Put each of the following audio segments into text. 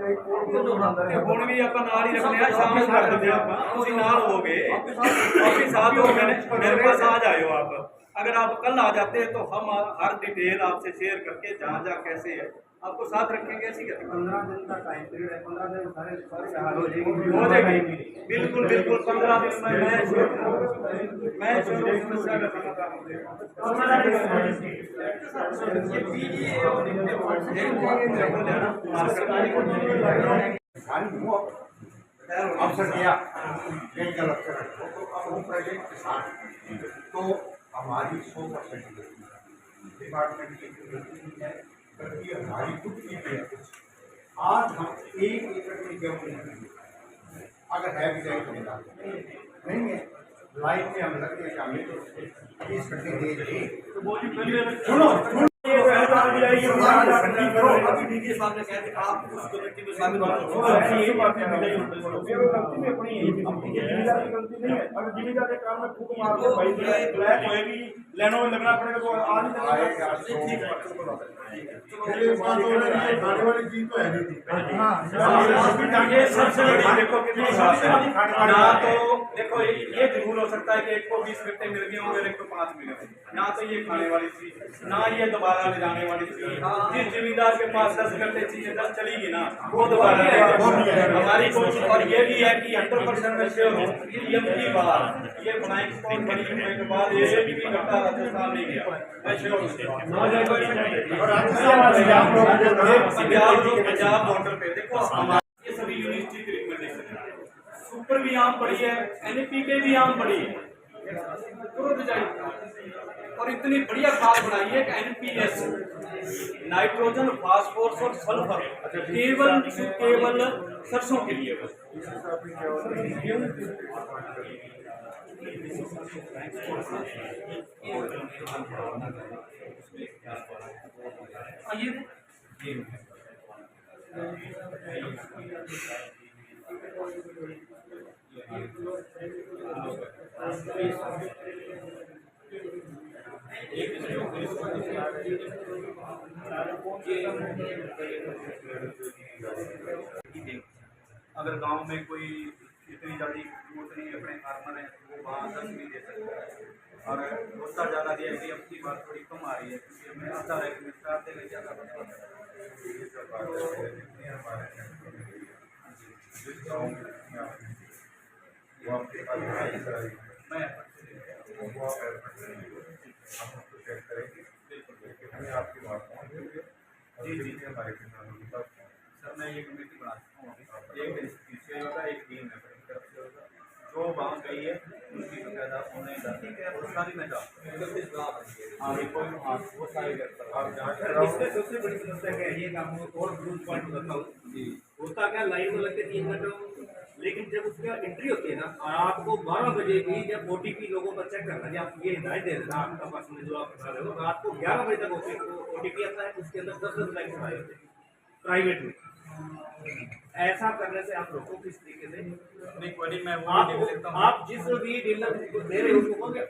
ਹੁਣ ਵੀ ਆਪਾਂ ਨਾਲ ਹੀ रखने हैं, शाम को कर देते हैं आप, ਤੁਸੀਂ ਨਾਲ होगे, आपके साथ हो, मेरे पास आ जाओ आप। अगर आप कल आ जाते हैं तो हम हर डिटेल आपसे शेयर करके जहाँ जहाँ कैसे है आपको साथ रखेंगे। ऐसी 15 दिन का टाइम पीरियड है, 15 दिन सारे हाल हो जाएगी। बिल्कुल बिल्कुल 15 दिन में मैं अवसर दिया टेक्निकल अफसर तो प्रोजेक्ट के साथ तो हमारी 100% डिपार्टमेंट की गलती नहीं है, बल्कि हमारी खुद की भी है। आज हम 1 एकड़ में क्यों नहीं, अगर है भी जाए तो नहीं है लाइफ में हम लगते हैं हमें तो 20 घंटे दे दें। सुनो लेनो लगना पड़ेगा तो आज वाली चीज तो है नहीं। ये सबसे बड़ी देखो ना, तो देखो ये जरूर हो सकता है कि एक को 20 घंटे मिल गए होंगे, एक को 5 मिले होंगे। ना तो ये खाने वाली चीज, ना ये दोबारा ले जाने वाली चीज। जिस जमींदार के पास 10 घंटे चीजें 10 चलेगी ना, वो दोबारा हमारी कोशिश और ये भी है कि 100% में श्योर हो कि की बार ये बनाई बड़ी होने के बाद ये भी घंटा राजस्थान नहीं गया, मैं श्योर हूँ। पंजाब बॉर्डर पे देखो हमारे ये सभी यूनिवर्सिटी की रिकमेंडेशन है, सुपर भी आम पड़ी है, NPK भी आम पड़ी है, और इतनी बढ़िया खाद बनाई है कि NPS नाइट्रोजन, फास्फोरस और सल्फर केवल सरसों के लिए बस। अगर गांव में कोई इतनी ज्यादा मोटरी अपने फार्मर है वो वहाँ 10 भी दे सकता है, और उसका ज़्यादा दिया कि अब की बात थोड़ी कम आ रही है क्योंकि हमें आता है कि स्टार देने ज़्यादा आपकी बात सर मैं ये कमेटी बना सकता हूँ, एक दिन पीछे होगा, एक टीम है जो वहाँ गई है उनकी बकायदा उन्हें सारी मैं वो सारी इससे सबसे बड़ी समस्या क्या है, ये काम और ब्लू पॉइंट बताऊँ होता क्या, लाइन में लगते 3 घंटे, लेकिन जब उसका एंट्री होती है ना, रात को 12 बजे भी जब OTP लोगों का चेक करना है, आप ये हिदायत दे देना आपका पर्सनल जो आप बता रहे हो, रात को 11 बजे तक OTP आता है, उसके अंदर 10 लाइन बनाए होते हैं प्राइवेट में। ऐसा करने से आप रोको किस तरीके से, आप जिस भी डीलर को दे रहे हो उसको कहोगे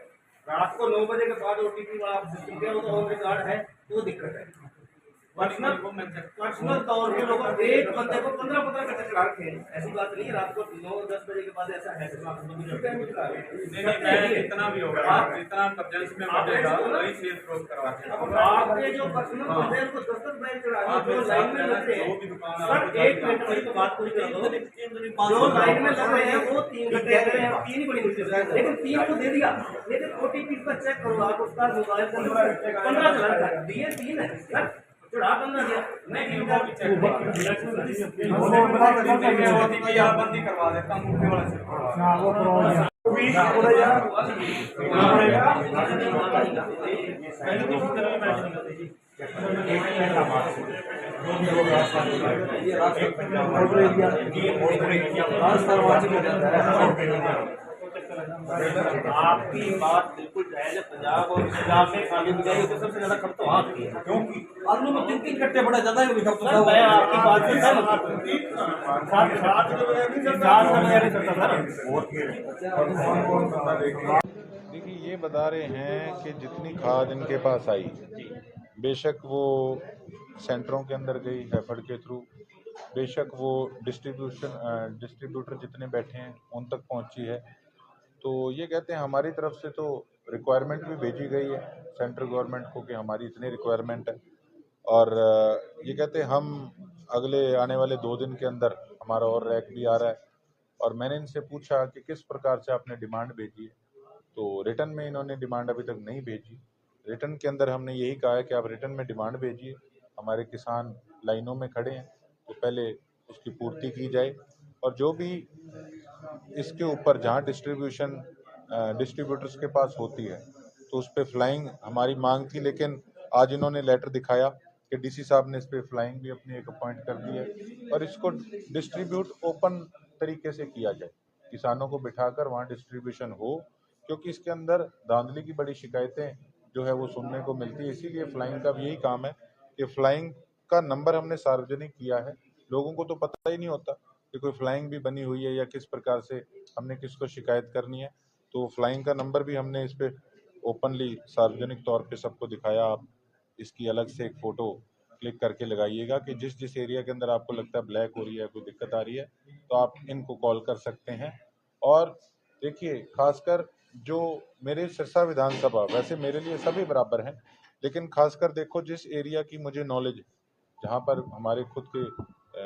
रात को 9 बजे के बाद OTP वाला सिस्टम क्या होगा, ऑन रिकॉर्ड है, तो दिक्कत है। पर्सनल तौर पे लोग एक बंदे को 15 घंटे चला रखे हैं, ऐसी बात नहीं है, रात को 9-10 बजे के बाद ऐसा है इतना भी होगा, इतना कब्जेंस में बढ़ेगा वही सेल क्लोज करवाते हैं। आपके जो पर्सनल बंदे हैं उसको 10 बैंक चला रहे हैं, जो लाइन में लग रहे हैं सर 1 मिनट वाली तो बात पूरी कर दो, जो लाइन में लग रहे हैं वो 3 घंटे लग रहे हैं, 3 ही बड़ी मुश्किल है, लेकिन 3 को दे दिया, लेकिन OTP का चेक करो आप उसका मोबाइल के अंदर 15 चला दिए 3 है चढ़ा बंदा दिया नहीं बंदी करवा देता हूँ मुख्य वाला से आपकी बात बिल्कुल जायज है। पंजाब और पंजाब में खाली बिजाई होती है, सबसे ज्यादा खर्च तो आपकी है, क्योंकि आलू में 3 कट्टे बड़ा ज्यादा है, मैं आपकी बात से सहमत हूं। देखिए ये बता रहे हैं कि जितनी खाद इनके पास आई, बेशक वो सेंटरों के अंदर गई हैफर्ड के थ्रू। बेशक वो डिस्ट्रीब्यूटर जितने बैठे हैं उन तक पहुंची है। तो ये कहते हैं हमारी तरफ से तो रिक्वायरमेंट भी भेजी गई है सेंट्रल गवर्नमेंट को कि हमारी इतनी रिक्वायरमेंट है, और ये कहते हैं हम अगले आने वाले 2 दिन के अंदर हमारा और रैक भी आ रहा है। और मैंने इनसे पूछा कि किस प्रकार से आपने डिमांड भेजी है, तो रिटर्न में इन्होंने डिमांड अभी तक नहीं भेजी। रिटर्न के अंदर हमने यही कहा है कि आप रिटर्न में डिमांड भेजिए, हमारे किसान लाइनों में खड़े हैं तो पहले उसकी पूर्ति की जाए। और जो भी इसके ऊपर जहाँ डिस्ट्रीब्यूटर्स के पास होती है तो उस पर फ्लाइंग हमारी मांग थी, लेकिन आज इन्होंने लेटर दिखाया कि डीसी साहब ने इस पर फ्लाइंग भी अपनी एक अपॉइंट कर दी है और इसको डिस्ट्रीब्यूट ओपन तरीके से किया जाए, किसानों को बिठाकर वहाँ डिस्ट्रीब्यूशन हो, क्योंकि इसके अंदर धांधली की बड़ी शिकायतें जो है वो सुनने को मिलती है। इसीलिए फ्लाइंग का भी यही काम है कि फ्लाइंग का नंबर हमने सार्वजनिक किया है। लोगों को तो पता ही नहीं होता कि कोई फ्लाइंग भी बनी हुई है या किस प्रकार से हमने किसको शिकायत करनी है, तो फ्लाइंग का नंबर भी हमने इस पे ओपनली सार्वजनिक तौर पे सबको दिखाया। आप इसकी अलग से एक फ़ोटो क्लिक करके लगाइएगा कि जिस जिस एरिया के अंदर आपको लगता है ब्लैक हो रही है, कोई दिक्कत आ रही है, तो आप इनको कॉल कर सकते हैं। और देखिए, खासकर जो मेरे सिरसा विधानसभा, वैसे मेरे लिए सभी बराबर हैं, लेकिन खासकर देखो जिस एरिया की मुझे नॉलेज है, जहाँ पर हमारे खुद के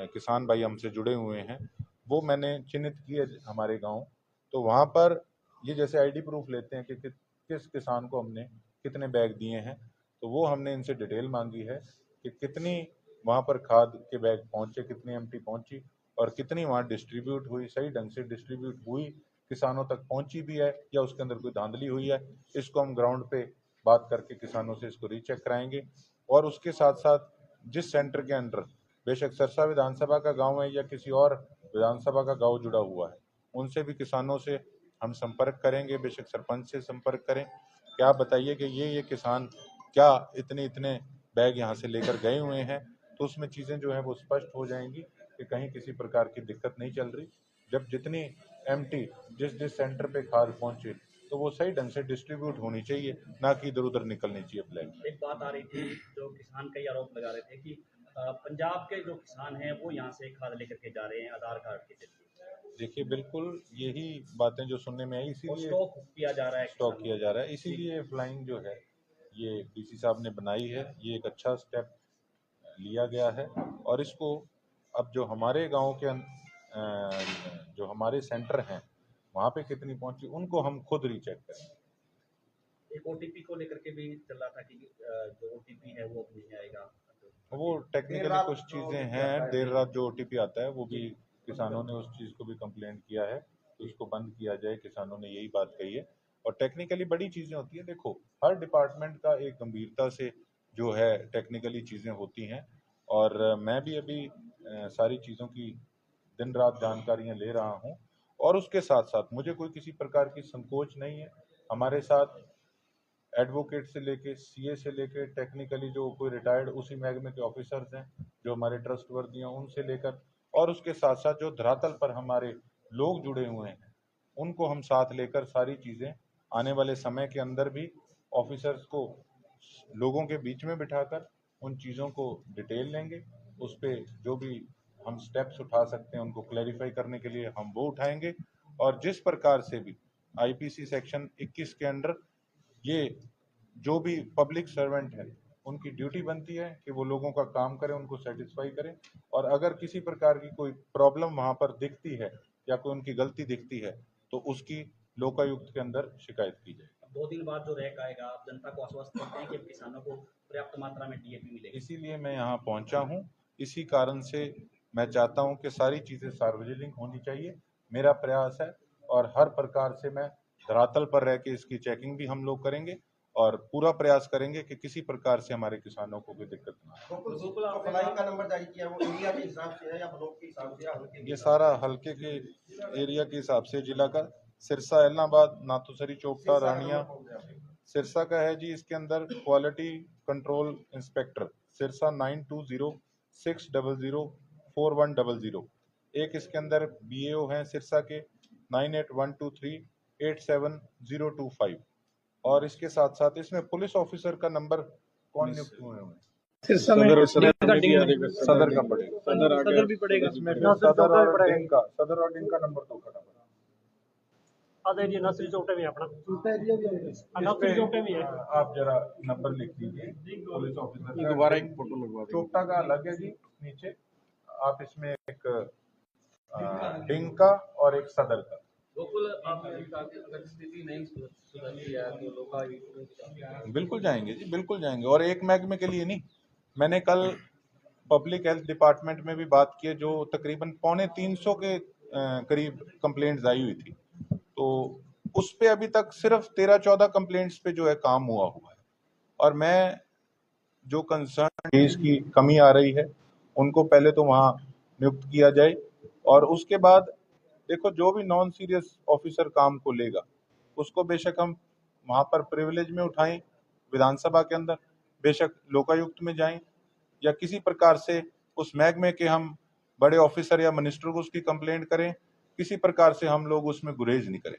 किसान भाई हमसे जुड़े हुए हैं, वो मैंने चिन्हित किए हमारे गांव। तो वहाँ पर ये जैसे आईडी प्रूफ लेते हैं कि किस किसान को हमने कितने बैग दिए हैं, तो वो हमने इनसे डिटेल मांगी है कि कितनी वहाँ पर खाद के बैग पहुँचे, कितनी एमटी पहुँची और कितनी वहाँ डिस्ट्रीब्यूट हुई, सही ढंग से डिस्ट्रीब्यूट हुई, किसानों तक पहुँची भी है या उसके अंदर कोई धांधली हुई है। इसको हम ग्राउंड पे बात करके किसानों से इसको रीचेक कराएंगे। और उसके साथ साथ जिस सेंटर के अंडर बेशक सिरसा विधानसभा का गांव है या किसी और विधानसभा का गांव जुड़ा हुआ है, उनसे भी किसानों से हम संपर्क करेंगे, बेशक सरपंच से संपर्क करें कि आप बताइए कि ये किसान क्या इतने इतने बैग यहाँ से लेकर गए हुए हैं, तो उसमें चीज़ें जो हैं वो स्पष्ट हो जाएंगी कि कहीं किसी प्रकार की दिक्कत नहीं चल रही। जब जितनी एमटी जिस जिस सेंटर पे खाद पहुँचे तो वो सही ढंग से डिस्ट्रीब्यूट होनी चाहिए, ना कि इधर उधर निकलनी चाहिए ब्लैक। एक बात आ रही थी, जो किसान कई आरोप लगा रहे थे कि पंजाब के जो किसान हैं वो यहाँ से खाद लेकर के जा रहे हैं आधार कार्ड के जरिए। देखिए, बिल्कुल यही बातें जो सुनने में आई, और इसीलिए स्टॉक किया जा रहा है स्टॉक किया जा रहा है, इसीलिए फ्लाइंग जो है ये डीसी साहब ने बनाई है। ये एक अच्छा स्टेप लिया गया है और इसको अब जो हमारे गांव के जो हमारे सेंटर हैं वहाँ पे कितनी पहुंची उनको हम खुद रीचेक करें। एक ओटीपी को लेकर के भी चल रहा था कि जो ओटीपी है वो नहीं आएगा। वो टेक्निकली कुछ चीज़ें हैं, देर रात जो ओटीपी आता है वो भी किसानों ने उस चीज़ को भी कंप्लेंट किया है तो उसको बंद किया जाए, किसानों ने यही बात कही है। और टेक्निकली बड़ी चीज़ें होती है, देखो हर डिपार्टमेंट का एक गंभीरता से जो है टेक्निकली चीज़ें होती हैं। और मैं भी अभी सारी चीज़ों की दिन रात जानकारियाँ ले रहा हूँ और उसके साथ साथ मुझे कोई किसी प्रकार की संकोच नहीं है। हमारे साथ एडवोकेट से लेके सीए से लेके टेक्निकली जो कोई रिटायर्ड उसी महकमे के ऑफिसर्स हैं जो हमारे ट्रस्टवर्दी हैं, उनसे लेकर और उसके साथ साथ जो धरातल पर हमारे लोग जुड़े हुए हैं उनको हम साथ लेकर सारी चीज़ें आने वाले समय के अंदर भी ऑफिसर्स को लोगों के बीच में बिठाकर उन चीज़ों को डिटेल लेंगे। उस पर जो भी हम स्टेप्स उठा सकते हैं उनको क्लैरिफाई करने के लिए हम वो उठाएंगे। और जिस प्रकार से भी आईपीसी सेक्शन 21 के अंडर ये जो भी पब्लिक सर्वेंट है उनकी ड्यूटी बनती है कि वो लोगों का काम करें, उनको सेटिस्फाई करें। और अगर किसी प्रकार की कोई प्रॉब्लम वहाँ पर दिखती है या कोई उनकी गलती दिखती है तो उसकी लोकायुक्त के अंदर शिकायत की जाए। 2 दिन बाद जो रैक आएगा, आप जनता को आश्वस्त करते हैं कि किसानों को पर्याप्त मात्रा में डीएपी मिलेगी। इसीलिए मैं यहाँ पहुँचा हूँ, इसी कारण से मैं चाहता हूँ कि सारी चीज़ें सार्वजनिक होनी चाहिए, मेरा प्रयास है। और हर प्रकार से मैं धरातल पर रह के इसकी चेकिंग भी हम लोग करेंगे और पूरा प्रयास करेंगे कि किसी प्रकार से हमारे किसानों को कोई दिक्कत ना आए। तो फ्लाइंग का नंबर जारी किया वो एरिया के हिसाब से है या ब्लॉक के हिसाब से या हल्के के ये हिसाब सारा हल्के के एरिया के हिसाब से जिला का, सिरसा, एलनाबाद, नाथुसरी, चोपटा, रानिया। सिरसा का है जी, इसके अंदर क्वालिटी कंट्रोल इंस्पेक्टर सिरसा 9206004100। एक इसके अंदर बीएओ हैं सिरसा के 9812387025। और इसके साथ साथ इसमें पुलिस ऑफिसर का नंबर कौन नियुक्त हुए हैं? सिरसा में सदर का पड़ेगा, सदर भी पड़ेगा, इसमें फिर सदर और डिंका नंबर 2 खड़ा पड़ेगा। आधा एरिया नर्सरी चौटे में है अपना, नर्सरी चौटे में है। आप जरा नंबर लिख लीजिए पुलिस ऑफिसर, दोबारा एक फोटो लगवा दीजिए। चोपटा का अलग है जी नीचे, आप इसमें एक डिंका और एक सदर का। बिल्कुल जाएंगे जी, बिल्कुल जाएंगे, और एक महकमे के लिए नहीं। मैंने कल पब्लिक हेल्थ डिपार्टमेंट में भी बात की है, जो तकरीबन 350 के करीब कंप्लेंट्स आई हुई थी, तो उस पे अभी तक सिर्फ 13-14 कंप्लेंट्स पे जो है काम हुआ है। और मैं जो कंसर्न केस की कमी आ रही है उनको पहले तो वहाँ नियुक्त किया जाए, और उसके बाद देखो जो भी नॉन सीरियस ऑफिसर काम को लेगा उसको बेशक हम वहाँ पर प्रिविलेज में उठाएं, विधानसभा के अंदर बेशक लोकायुक्त में जाएं, या किसी प्रकार से उस महकमे के हम बड़े ऑफिसर या मिनिस्टर को उसकी कंप्लेंट करें, किसी प्रकार से हम लोग उसमें गुरेज नहीं करें।